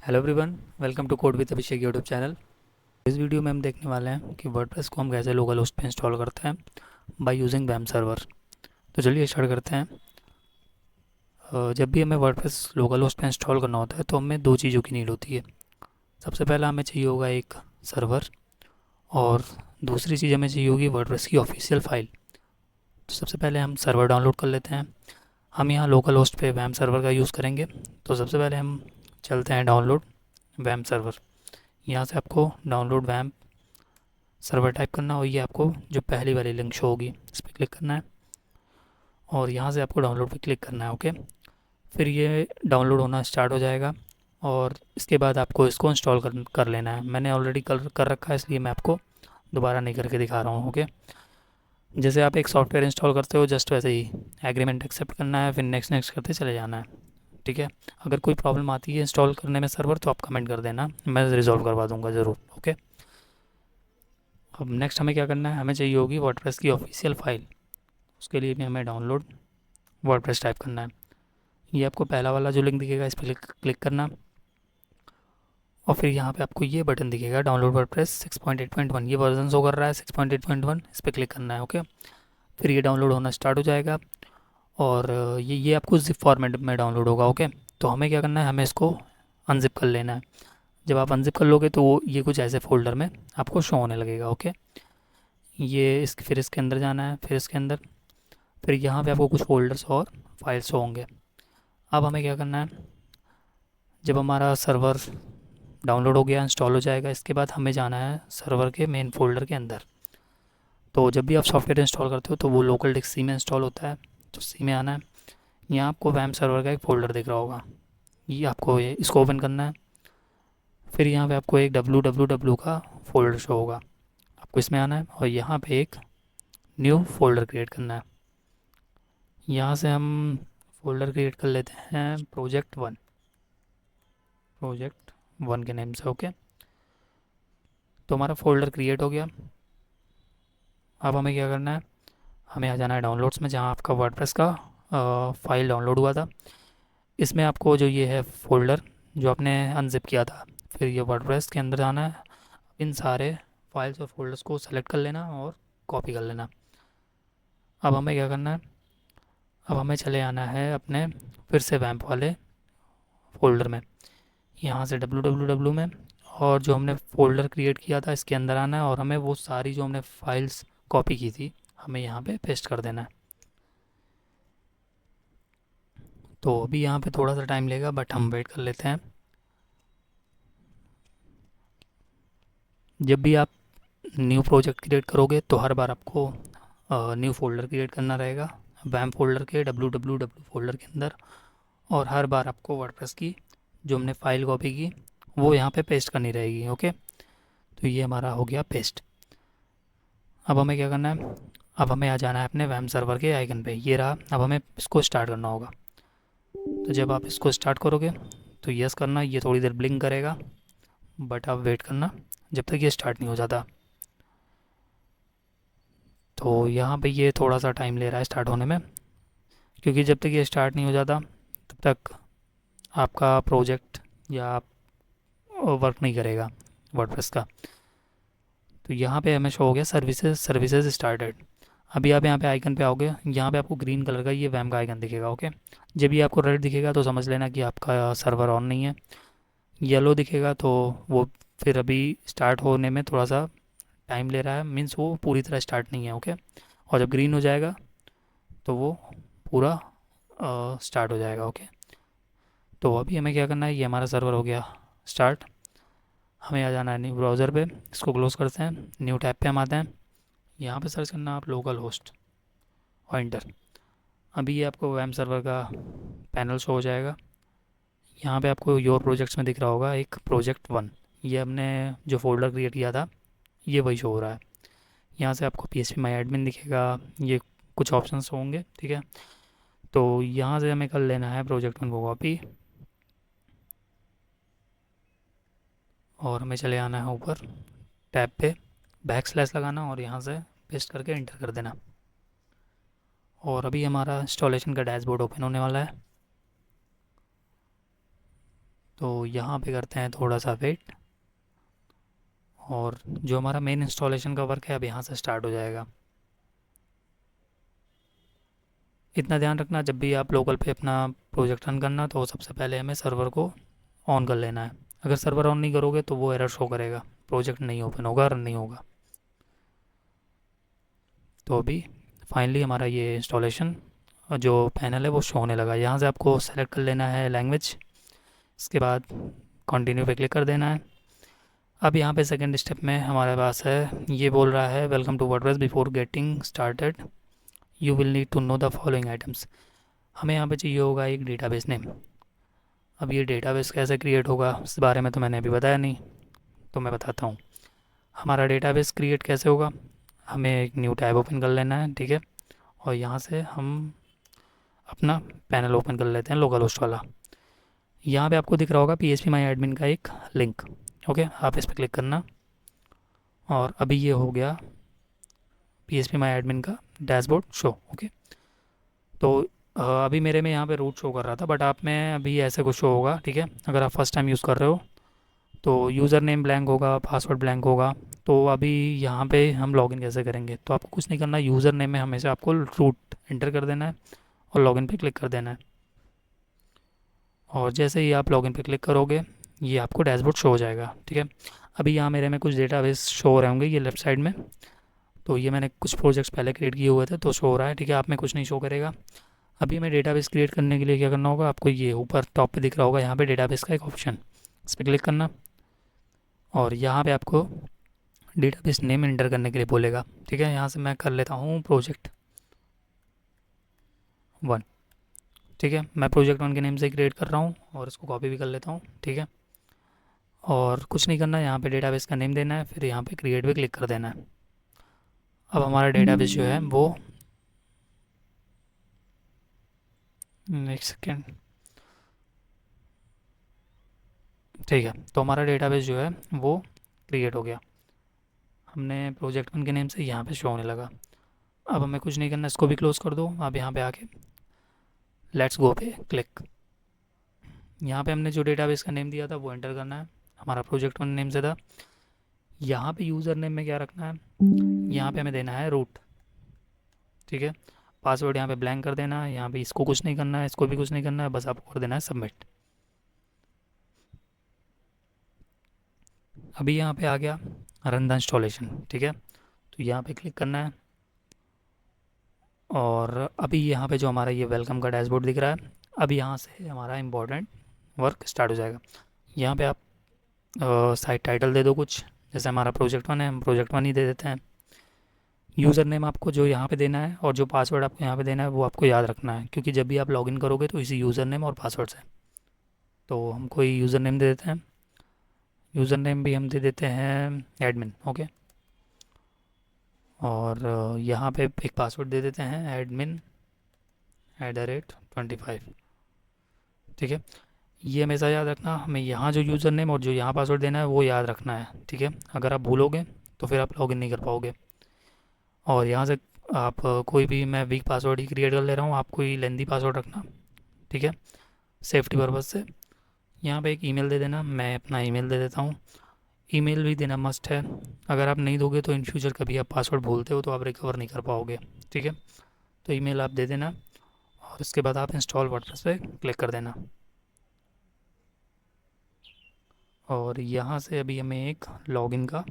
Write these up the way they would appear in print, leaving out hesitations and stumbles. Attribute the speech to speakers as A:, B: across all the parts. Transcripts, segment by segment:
A: Hello everyone, welcome to code with Abhishek YouTube channel. इस video में हम देखने वाले हैं कि वर्डप्रेस को हम कैसे लोकल होस्ट पे इंस्टॉल करते हैं बाय यूजिंग वैम सर्वर। तो चलिए स्टार्ट करते हैं। जब भी हमें वर्डप्रेस लोकल होस्ट पे इंस्टॉल करना होता है तो हमें दो चीज़ों की नीड होती है। सबसे पहला हमें चाहिए होगा एक सर्वर, और दूसरी चीज़ हमें चाहिए होगी वर्डप्रेस की ऑफिशियल फाइल। तो सबसे पहले हम सर्वर डाउनलोड कर लेते हैं। हम यहाँ लोकल होस्ट पे वैम सर्वर का यूज़ करेंगे। तो सबसे पहले हम चलते हैं डाउनलोड वैम सर्वर। यहाँ से आपको डाउनलोड वैम सर्वर टाइप करना, और ये आपको जो पहली वाली लिंक शो होगी इस पर क्लिक करना है, और यहाँ से आपको डाउनलोड पे क्लिक करना है। ओके, फिर ये डाउनलोड होना स्टार्ट हो जाएगा, और इसके बाद आपको इसको इंस्टॉल कर लेना है। मैंने ऑलरेडी कर रखा है, इसलिए मैं आपको दोबारा नहीं करके दिखा रहा हूँ। ओके, जैसे आप एक सॉफ्टवेयर इंस्टॉल करते हो जस्ट वैसे ही एग्रीमेंट एक्सेप्ट करना है, फिर नेक्स्ट नेक्स्ट करते चले जाना है। ठीक है, अगर कोई प्रॉब्लम आती है इंस्टॉल करने में सर्वर, तो आप कमेंट कर देना, मैं रिजॉल्व करवा दूंगा ज़रूर। ओके, अब नेक्स्ट हमें क्या करना है, हमें चाहिए होगी वर्डप्रेस की ऑफिशियल फाइल। उसके लिए भी हमें डाउनलोड वर्डप्रेस टाइप करना है। ये आपको पहला वाला जो लिंक दिखेगा इस पर क्लिक करना, और फिर यहाँ पे आपको ये बटन दिखेगा डाउनलोड वर्डप्रेस 6.8.1, ये वर्जन शो कर रहा है 6.8.1, इस पर क्लिक करना है। ओके, फिर ये डाउनलोड होना स्टार्ट हो जाएगा, और ये आपको जिप फॉर्मेट में डाउनलोड होगा। ओके, तो हमें क्या करना है, हमें इसको अनजिप कर लेना है। जब आप अनजिप कर लोगे तो ये कुछ ऐसे फोल्डर में आपको शो होने लगेगा। ओके, फिर इसके अंदर जाना है, फिर इसके अंदर, फिर यहाँ पे आपको कुछ फोल्डर्स और फाइल्स होंगे। अब हमें क्या करना है, जब हमारा सर्वर डाउनलोड हो गया, इंस्टॉल हो जाएगा, इसके बाद हमें जाना है सर्वर के मेन फोल्डर के अंदर। तो जब भी आप सॉफ्टवेयर इंस्टॉल करते हो तो वो लोकल डिस्क सी में इंस्टॉल होता है, तो सी में आना है। यहाँ आपको वैम सर्वर का एक फ़ोल्डर दिख रहा होगा, ये आपको इसको ओपन करना है। फिर यहाँ पे आपको एक www का फ़ोल्डर शो होगा, आपको इसमें आना है, और यहाँ पे एक न्यू फोल्डर क्रिएट करना है। यहाँ से हम फोल्डर क्रिएट कर लेते हैं प्रोजेक्ट 1 के नेम से। ओके, तो हमारा फोल्डर क्रिएट हो गया। अब हमें क्या करना है, हमें आ जाना है डाउनलोड्स में, जहाँ आपका वर्डप्रेस का फाइल डाउनलोड हुआ था। इसमें आपको जो ये है फोल्डर जो आपने अनजिप किया था, फिर ये वर्डप्रेस के अंदर जाना है। इन सारे फाइल्स और फोल्डर्स को सेलेक्ट कर लेना और कॉपी कर लेना। अब हमें क्या करना है, अब हमें चले आना है अपने फिर से वैम्प वाले फोल्डर में, यहाँ से www में, और जो हमने फ़ोल्डर क्रिएट किया था इसके अंदर आना है, और हमें वो सारी जो हमने फाइल्स कॉपी की थी हमें यहाँ पे पेस्ट कर देना है। तो अभी यहाँ पे थोड़ा सा टाइम लेगा, बट हम वेट कर लेते हैं। जब भी आप न्यू प्रोजेक्ट क्रिएट करोगे तो हर बार आपको न्यू फोल्डर क्रिएट करना रहेगा वैम फोल्डर के www फोल्डर के अंदर, और हर बार आपको वर्डप्रेस की जो हमने फ़ाइल कॉपी की वो यहाँ पे पेस्ट करनी रहेगी। ओके, तो ये हमारा हो गया पेस्ट। अब हमें क्या करना है, अब हमें आ जाना है अपने वैम सर्वर के आइकन पे, ये रहा। अब हमें इसको स्टार्ट करना होगा। तो जब आप इसको स्टार्ट करोगे तो यस करना, ये थोड़ी देर ब्लिंक करेगा, बट आप वेट करना जब तक ये स्टार्ट नहीं हो जाता। तो यहाँ पे ये थोड़ा सा टाइम ले रहा है स्टार्ट होने में, क्योंकि जब तक ये स्टार्ट नहीं हो जाता तब तक आपका प्रोजेक्ट या वर्क नहीं करेगा वर्डप्रेस का। तो यहाँ पे हमें शो हो गया सर्विसेज स्टार्टेड। अभी आप यहाँ पे आइकन पे आओगे, यहाँ पे आपको ग्रीन कलर का ये वैम का आइकन दिखेगा। ओके, जब ये आपको रेड दिखेगा तो समझ लेना कि आपका सर्वर ऑन नहीं है। येलो दिखेगा तो वो फिर अभी स्टार्ट होने में थोड़ा सा टाइम ले रहा है, मीन्स वो पूरी तरह स्टार्ट नहीं है। ओके, और जब ग्रीन हो जाएगा तो वो पूरा स्टार्ट हो जाएगा। ओके, तो अभी हमें क्या करना है, ये हमारा सर्वर हो गया स्टार्ट। हमें आ जाना है न्यू ब्राउज़र पे, इसको क्लोज़ करते हैं, न्यू टैब पे हम आते हैं। यहाँ पे सर्च करना आप लोकल होस्ट और इंटर। अभी ये आपको वैम सर्वर का पैनल शो हो जाएगा। यहाँ पे आपको योर प्रोजेक्ट्स में दिख रहा होगा एक प्रोजेक्ट 1, ये हमने जो फोल्डर क्रिएट किया था ये वही शो हो रहा है। यहाँ से आपको PHP माई एडमिन दिखेगा, ये कुछ ऑप्शंस होंगे। ठीक है, तो यहाँ से हमें कर लेना है प्रोजेक्ट 1 को कॉपी, और हमें चले आना है ऊपर टैब पे, बैक स्लैश लगाना और यहाँ से पेस्ट करके इंटर कर देना। और अभी हमारा इंस्टॉलेशन का डैशबोर्ड ओपन होने वाला है। तो यहाँ पे करते हैं थोड़ा सा वेट, और जो हमारा मेन इंस्टॉलेशन का वर्क है अब यहाँ से स्टार्ट हो जाएगा। इतना ध्यान रखना, जब भी आप लोकल पे अपना प्रोजेक्ट रन करना तो सबसे पहले हमें सर्वर को ऑन कर लेना है। अगर सर्वर ऑन नहीं करोगे तो वो एरर शो करेगा, प्रोजेक्ट नहीं ओपन होगा, रन नहीं होगा। तो अभी फाइनली हमारा ये इंस्टॉलेशन जो पैनल है वो शो होने लगा। यहाँ से आपको सेलेक्ट कर लेना है लैंग्वेज, इसके बाद कंटिन्यू पे क्लिक कर देना है। अब यहाँ पे सेकंड स्टेप में हमारे पास है, ये बोल रहा है welcome to WordPress, before getting started you will need to know the following items. हमें यहाँ पे चाहिए होगा एक डेटाबेस नेम। अब ये डेटाबेस कैसे क्रिएट होगा इस बारे में तो मैंने अभी बताया नहीं, तो मैं बताता हूँ। हमारा डेटाबेस क्रिएट कैसे होगा, हमें एक न्यू टैब ओपन कर लेना है, ठीक है। और यहाँ से हम अपना पैनल ओपन कर लेते हैं लोकल होस्ट वाला। यहाँ पे आपको दिख रहा होगा PHP माई एडमिन का एक लिंक, ओके, आप इस पर क्लिक करना। और अभी ये हो गया PHP माई एडमिन का डैशबोर्ड शो, ओके। तो अभी मेरे में यहाँ पे रूट शो कर रहा था, बट आप में अभी ऐसे कुछ शो होगा, ठीक है। अगर आप फर्स्ट टाइम यूज़ कर रहे हो तो यूज़र नेम ब्लैंक होगा, पासवर्ड ब्लैंक होगा। तो अभी यहाँ पे हम लॉगिन कैसे करेंगे, तो आपको कुछ नहीं करना, यूज़र नेम में हमेशा आपको रूट एंटर कर देना है और लॉगिन पे क्लिक कर देना है। और जैसे ही आप लॉगिन पे क्लिक करोगे ये आपको डैशबोर्ड शो हो जाएगा, ठीक है। अभी यहाँ मेरे में कुछ डेटाबेस शो हो रहे होंगे ये लेफ्ट साइड में, तो ये मैंने कुछ प्रोजेक्ट्स पहले क्रिएट किए हुए थे तो शो हो रहा है, ठीक है। आप में कुछ नहीं शो करेगा। अभी हमें डेटाबेस क्रिएट करने के लिए क्या करना होगा, आपको ये ऊपर टॉप पे दिख रहा होगा यहाँ पे डेटाबेस का एक ऑप्शन, इस पर क्लिक करना। और यहाँ पे आपको डेटाबेस नेम एंटर करने के लिए बोलेगा, ठीक है। यहाँ से मैं कर लेता हूँ प्रोजेक्ट 1, ठीक है। मैं प्रोजेक्ट 1 के नेम से क्रिएट कर रहा हूँ और इसको कॉपी भी कर लेता हूँ, ठीक है। और कुछ नहीं करना, यहाँ पे डेटाबेस का नेम देना है, फिर यहाँ पे क्रिएट पे क्लिक कर देना है। अब हमारा डेटाबेस जो है वो, एक सेकेंड, ठीक है। तो हमारा डेटाबेस जो है वो क्रिएट हो गया, हमने प्रोजेक्ट 1 के नेम से यहाँ पे शो होने लगा। अब हमें कुछ नहीं करना, इसको भी क्लोज़ कर दो। अब यहाँ पे आके लेट्स गो पे क्लिक, यहाँ पे हमने जो डेटाबेस का नेम दिया था वो एंटर करना है, हमारा प्रोजेक्ट 1 नेम से था। यहाँ पे यूज़र नेम में क्या रखना है, यहाँ पे हमें देना है रूट, ठीक है। पासवर्ड यहाँ पे ब्लैंक कर देना है, यहाँ पे इसको कुछ नहीं करना है, इसको भी कुछ नहीं करना है, बस आपको कर देना है सबमिट। अभी यहाँ पे आ गया रन द इंस्टॉलेशन, ठीक है। तो यहाँ पे क्लिक करना है और अभी यहाँ पे जो हमारा ये वेलकम का डैशबोर्ड दिख रहा है, अभी यहाँ से हमारा इम्पोर्टेंट वर्क स्टार्ट हो जाएगा। यहाँ पे आप साइट टाइटल दे दो कुछ, जैसे हमारा प्रोजेक्ट 1 है, हम प्रोजेक्ट 1 ही दे देते हैं। यूज़र नेम आपको जो यहाँ पे देना है और जो पासवर्ड आपको यहाँ पे देना है वो आपको याद रखना है, क्योंकि जब भी आप लॉगिन करोगे तो इसी यूज़र नेम और पासवर्ड से। तो हम कोई यूज़र नेम दे देते हैं, यूज़र नेम भी हम दे देते हैं एडमिन, ओके। और यहाँ पे एक पासवर्ड दे देते हैं admin@25, ठीक है। ये हमेशा याद रखना, हमें यहाँ जो यूज़र नेम और जो यहाँ पासवर्ड देना है वो याद रखना है, ठीक है। अगर आप भूलोगे तो फिर आप लॉगिन नहीं कर पाओगे। और यहाँ से आप कोई भी, मैं वीक पासवर्ड ही क्रिएट कर ले रहा हूँ, आप कोई लेंदी पासवर्ड रखना, ठीक है, सेफ्टी पर्पज़ से। यहाँ पे एक ईमेल दे देना, मैं अपना ईमेल दे देता हूँ। ईमेल भी देना मस्ट है, अगर आप नहीं दोगे तो इन फ्यूचर कभी आप पासवर्ड भूलते हो तो आप रिकवर नहीं कर पाओगे, ठीक है। तो ईमेल आप दे देना और उसके बाद आप इंस्टॉल वर्डप्रेस पे क्लिक कर देना। और यहाँ से अभी हमें एक लॉगिन का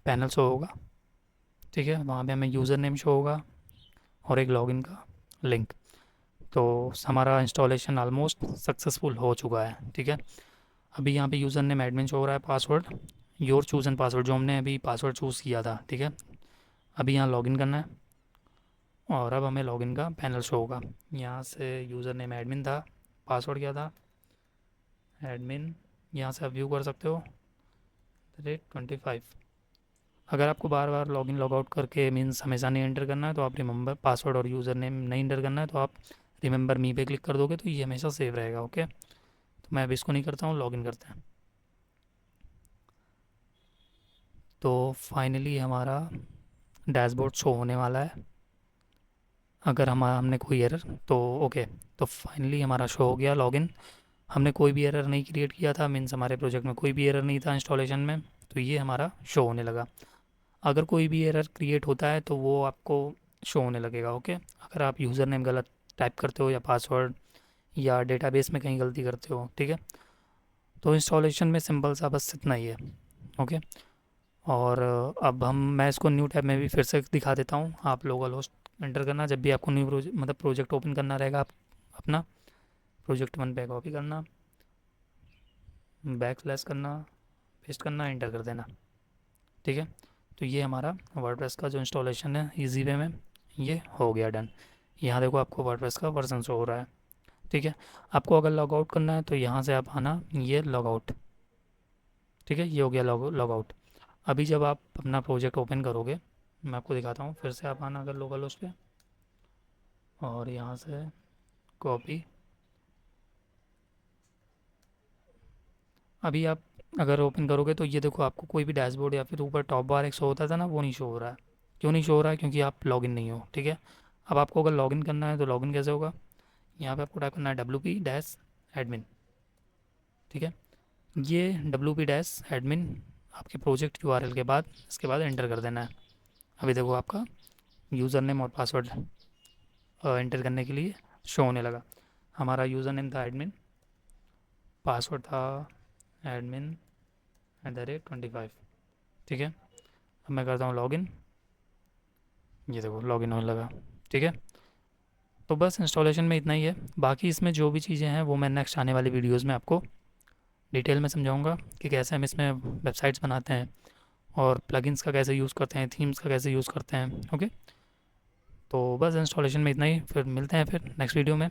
A: पैनल शो होगा, ठीक है। वहाँ पे हमें यूज़र नेम शो होगा और एक लॉगिन का लिंक। तो हमारा इंस्टॉलेशन ऑलमोस्ट सक्सेसफुल हो चुका है, ठीक है। अभी यहाँ पे यूज़र नेम एडमिन शो हो रहा है, password your choose and password, जो हमने अभी पासवर्ड चूज़ किया था, ठीक है। अभी यहाँ लॉगिन करना है और अब हमें लॉगिन का पैनल शो होगा। यहाँ से यूज़र नेम एडमिन था, पासवर्ड क्या था, एडमिन। यहाँ से आप व्यू कर सकते हो @25। अगर आपको बार बार लॉगिन लॉगआउट करके मीन्स हमेशा नहीं एंटर करना है तो आप रिमेंबर पासवर्ड और यूज़र नेम नहीं एंटर करना है तो आप रिमेंबर मी पे क्लिक कर दोगे तो ये हमेशा सेव रहेगा, ओके। तो मैं अब इसको नहीं करता हूँ, लॉगिन करते हैं। तो फाइनली हमारा डैशबोर्ड शो होने वाला है, अगर हमने कोई एरर तो ओके। तो फाइनली हमारा शो हो गया लॉगिन, हमने कोई भी एरर नहीं क्रिएट किया था, मीन्स हमारे प्रोजेक्ट में कोई भी एरर नहीं था इंस्टॉलेशन में, तो ये हमारा शो होने लगा। अगर कोई भी एरर क्रिएट होता है तो वो आपको शो होने लगेगा। ओके, अगर आप यूज़र नेम गलत टाइप करते हो या पासवर्ड या डेटाबेस में कहीं गलती करते हो, ठीक है। तो इंस्टॉलेशन में सिंपल सा बस इतना ही है। ओके, और अब मैं इसको न्यू टैब में भी फिर से दिखा देता हूँ। आप लोकल होस्ट एंटर करना जब भी आपको न्यू मतलब प्रोजेक्ट ओपन करना रहेगा, आप अपना प्रोजेक्ट 1 पे कॉपी करना, बैक स्लैश करना, पेस्ट करना, एंटर कर देना, ठीक है। तो ये हमारा वर्डप्रेस का जो इंस्टॉलेशन है ईजी वे में ये हो गया डन। यहाँ देखो आपको वर्डप्रेस का वर्जन शो हो रहा है, ठीक है। आपको अगर लॉग आउट करना है तो यहाँ से आप आना, ये लॉग आउट, ठीक है, ये हो गया लॉग आउट। अभी जब आप अपना प्रोजेक्ट ओपन करोगे, मैं आपको दिखाता हूँ, फिर से आप आना अगर लोकल होस्ट पे, और यहाँ से कॉपी। अभी आप अगर ओपन करोगे तो ये देखो आपको कोई भी डैशबोर्ड या फिर ऊपर टॉप बार एक शो होता था ना, वो नहीं शो हो रहा है। क्यों नहीं शो हो रहा है? क्योंकि आप लॉगिन नहीं हो, ठीक है। अब आपको अगर लॉगिन करना है तो लॉगिन कैसे होगा? यहाँ पे आपको टाइप करना है wp-admin, ठीक है। ये wp-admin आपके प्रोजेक्ट URL के बाद, इसके बाद एंटर कर देना है। अभी देखो आपका यूज़र नेम और पासवर्ड एंटर करने के लिए शो होने लगा। हमारा यूज़र नेम था एडमिन, पासवर्ड था admin@25, ठीक है। अब मैं करता हूँ लॉगिन, ये देखो लॉगिन होने लगा, ठीक है। तो बस इंस्टॉलेशन में इतना ही है। बाकी इसमें जो भी चीज़ें हैं वो मैं नेक्स्ट आने वाली वीडियोज़ में आपको डिटेल में समझाऊंगा कि कैसे हम इसमें वेबसाइट्स बनाते हैं और प्लगइन्स का कैसे यूज़ करते हैं, थीम्स का कैसे यूज़ करते हैं। ओके, तो बस इंस्टॉलेशन में इतना ही, फिर मिलते हैं फिर नेक्स्ट वीडियो में।